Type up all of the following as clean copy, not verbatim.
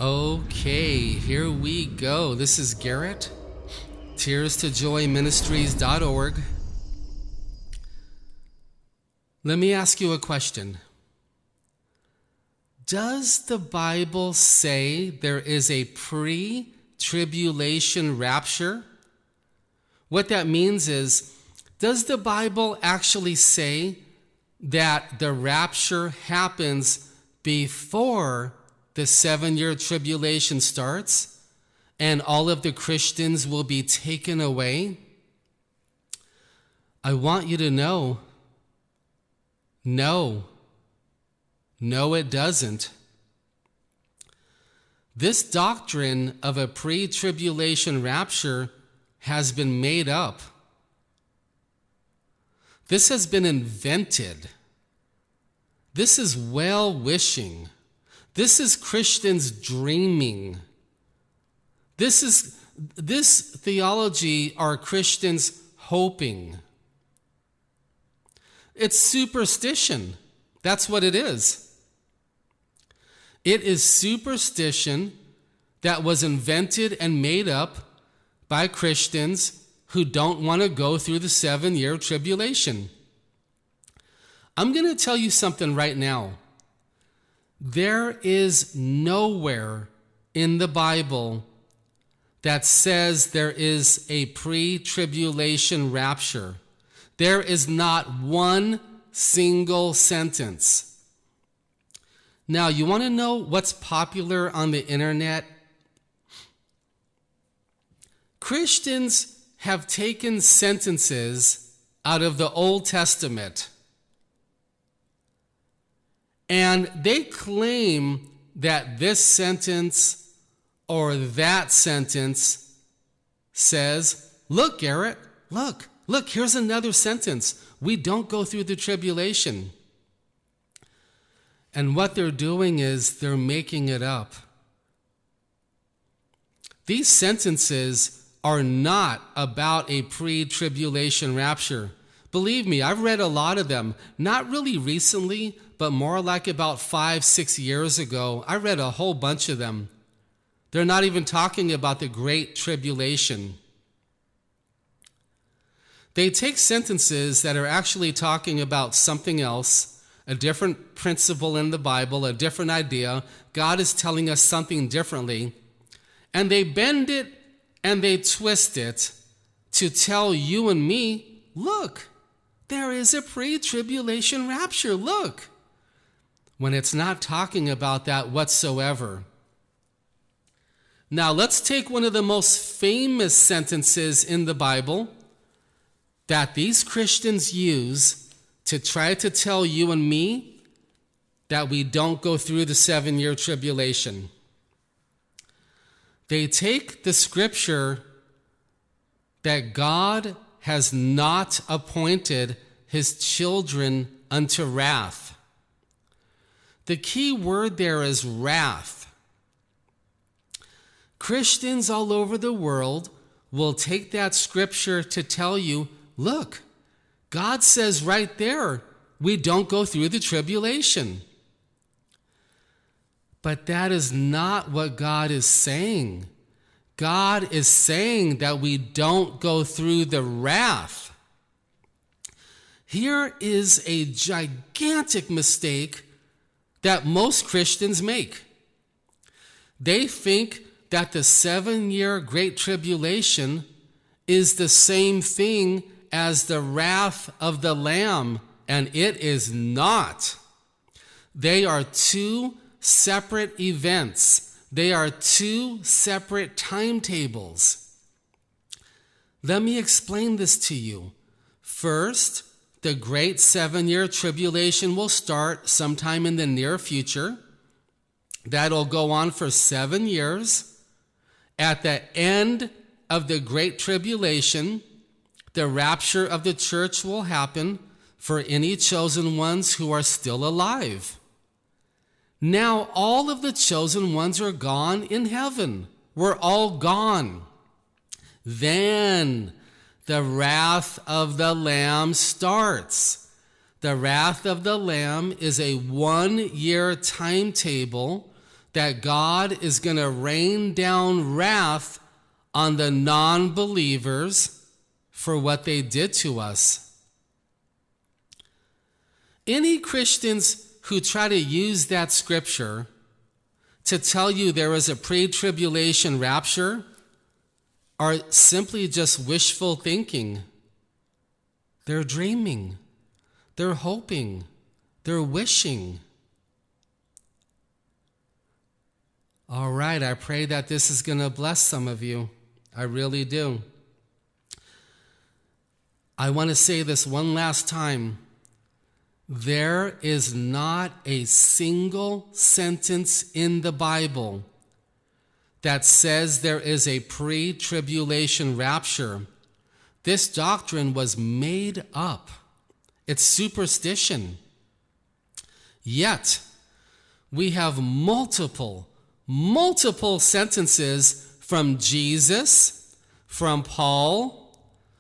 Okay, here we go. This is Garrett, tears2joyministries.org. Let me ask you a question. Does the Bible say there is a pre-tribulation rapture? What that means is, does the Bible actually say that the rapture happens before the 7-year tribulation starts and all of the Christians will be taken away? I want you to know, no, it doesn't. This doctrine of a pre-tribulation rapture has been made up. This has been invented. This is well-wishing. This is Christians dreaming. This theology are Christians hoping. It's superstition. That's what it is. It is superstition that was invented and made up by Christians who don't want to go through the 7-year tribulation. I'm going to tell you something right now. There is nowhere in the Bible that says there is a pre-tribulation rapture. There is not one single sentence. Now, you want to know what's popular on the internet? Christians have taken sentences out of the Old Testament, and they claim that this sentence or that sentence says, look, Garrett, look, here's another sentence. We don't go through the tribulation. And what they're doing is they're making it up. These sentences are not about a pre-tribulation rapture. Believe me, I've read a lot of them, not really recently, but more like about 5-6 years ago. I read a whole bunch of them. They're not even talking about the Great Tribulation. They take sentences that are actually talking about something else, a different principle in the Bible, a different idea. God is telling us something differently, and they bend it and they twist it to tell you and me, look, there is a pre-tribulation rapture, look, when it's not talking about that whatsoever. Now, let's take one of the most famous sentences in the Bible that these Christians use to try to tell you and me that we don't go through the 7-year tribulation. They take the scripture that God has not appointed his children unto wrath. The key word there is wrath. Christians all over the world will take that scripture to tell you, look, God says right there, we don't go through the tribulation. But that is not what God is saying. God is saying that we don't go through the wrath. Here is a gigantic mistake that most Christians make. They think that the 7-year Great Tribulation is the same thing as the wrath of the Lamb, and it is not. They are two separate events. They are two separate timetables. Let me explain this to you. First, the great 7-year tribulation will start sometime in the near future. That'll go on for 7 years. At the end of the great tribulation, the rapture of the church will happen for any chosen ones who are still alive. Now all of the chosen ones are gone in heaven. We're all gone. Then the wrath of the Lamb starts. The wrath of the Lamb is a 1-year timetable that God is going to rain down wrath on the non-believers for what they did to us. Any Christians who try to use that scripture to tell you there is a pre-tribulation rapture are simply just wishful thinking. They're dreaming. They're hoping. They're wishing. All right, I pray that this is going to bless some of you. I really do. I want to say this one last time. There is not a single sentence in the Bible that says there is a pre-tribulation rapture. This doctrine was made up. It's superstition. Yet, we have multiple sentences from Jesus, from Paul,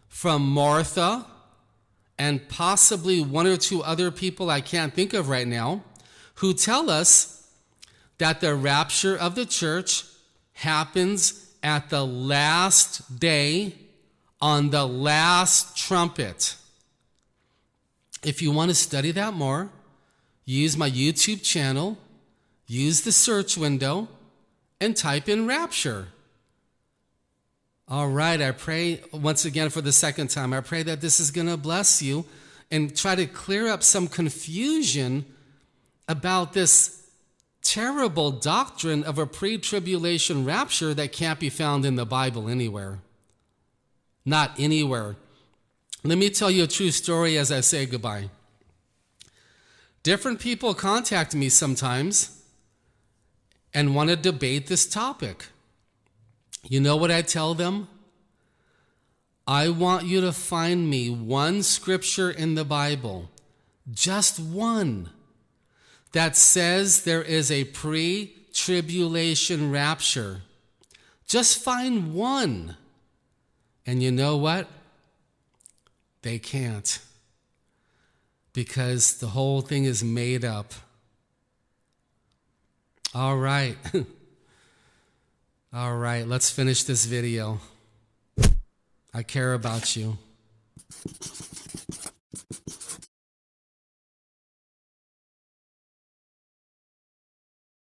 from Martha, and possibly one or two other people I can't think of right now, who tell us that the rapture of the church happens at the last day on the last trumpet. If you want to study that more, use my YouTube channel, use the search window, and type in rapture. All right, I pray once again for the second time, I pray that this is going to bless you and try to clear up some confusion about this terrible doctrine of a pre-tribulation rapture that can't be found in the Bible anywhere. Not anywhere. Let me tell you a true story as I say goodbye. Different people contact me sometimes and want to debate this topic. You know what I tell them? I want you to find me one scripture in the Bible, just one, that says there is a pre-tribulation rapture. Just find one. And you know what? They can't. Because the whole thing is made up. All right. All right, let's finish this video. I care about you.